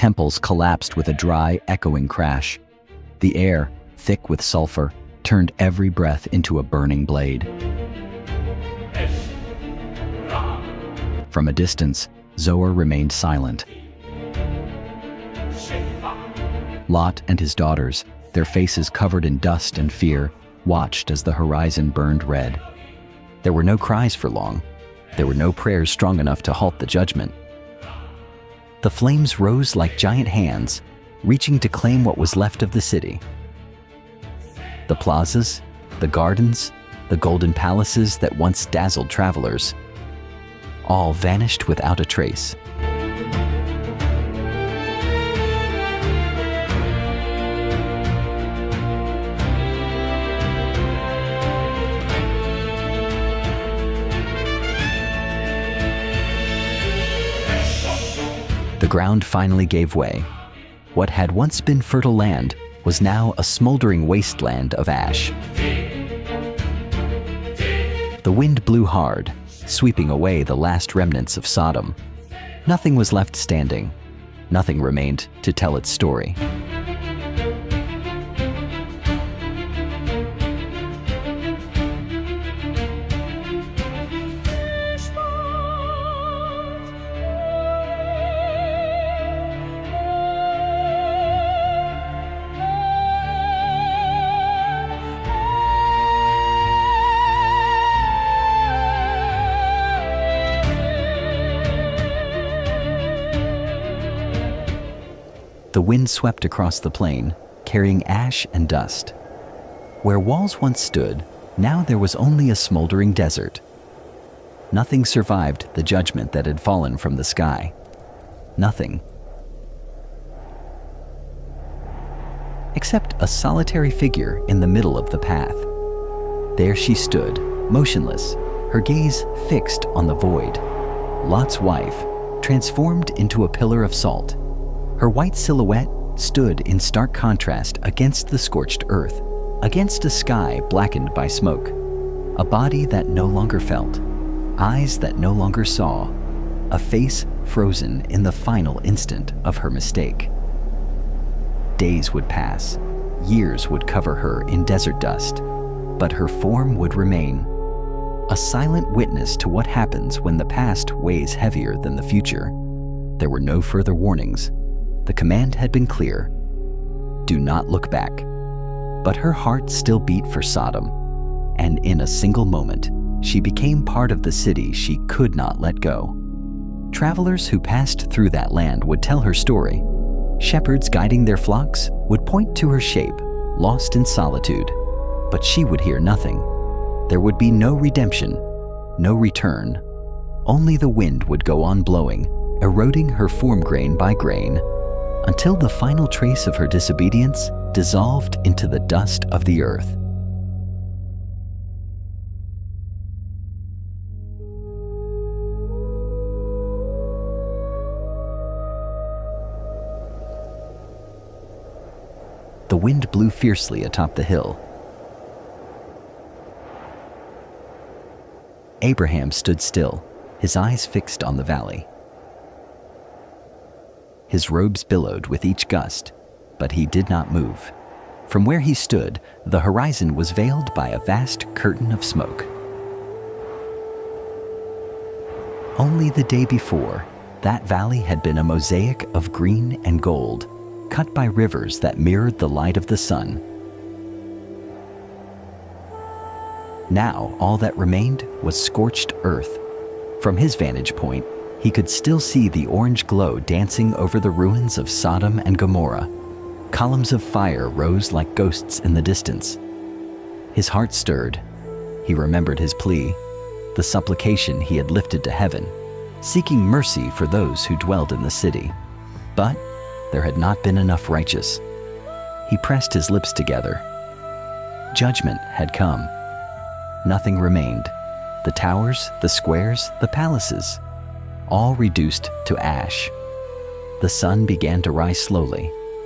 temples collapsed with a dry, echoing crash. The air, thick with sulfur, turned every breath into a burning blade. From a distance, Zoar remained silent. Lot and his daughters, their faces covered in dust and fear, watched as the horizon burned red. There were no cries for long. There were no prayers strong enough to halt the judgment. The flames rose like giant hands, reaching to claim what was left of the city. The plazas, the gardens, the golden palaces that once dazzled travelers, all vanished without a trace. The ground finally gave way. What had once been fertile land was now a smoldering wasteland of ash. The wind blew hard, sweeping away the last remnants of Sodom. Nothing was left standing. Nothing remained to tell its story. The wind swept across the plain, carrying ash and dust. Where walls once stood, now there was only a smoldering desert. Nothing survived the judgment that had fallen from the sky. Nothing. Except a solitary figure in the middle of the path. There she stood, motionless, her gaze fixed on the void. Lot's wife, transformed into a pillar of salt. Her white silhouette stood in stark contrast against the scorched earth, against a sky blackened by smoke, a body that no longer felt, eyes that no longer saw, a face frozen in the final instant of her mistake. Days would pass, years would cover her in desert dust, but her form would remain, a silent witness to what happens when the past weighs heavier than the future. There were no further warnings. The command had been clear: do not look back. But her heart still beat for Sodom, and in a single moment, she became part of the city she could not let go. Travelers who passed through that land would tell her story. Shepherds guiding their flocks would point to her shape, lost in solitude. But she would hear nothing. There would be no redemption, no return. Only the wind would go on blowing, eroding her form grain by grain, until the final trace of her disobedience dissolved into the dust of the earth. The wind blew fiercely atop the hill. Abraham stood still, his eyes fixed on the valley. His robes billowed with each gust, but he did not move. From where he stood, the horizon was veiled by a vast curtain of smoke. Only the day before, that valley had been a mosaic of green and gold, cut by rivers that mirrored the light of the sun. Now, all that remained was scorched earth. From his vantage point, he could still see the orange glow dancing over the ruins of Sodom and Gomorrah. Columns of fire rose like ghosts in the distance. His heart stirred. He remembered his plea, the supplication he had lifted to heaven, seeking mercy for those who dwelled in the city. But there had not been enough righteous. He pressed his lips together. Judgment had come. Nothing remained. The towers, the squares, the palaces, all reduced to ash. The sun began to rise slowly,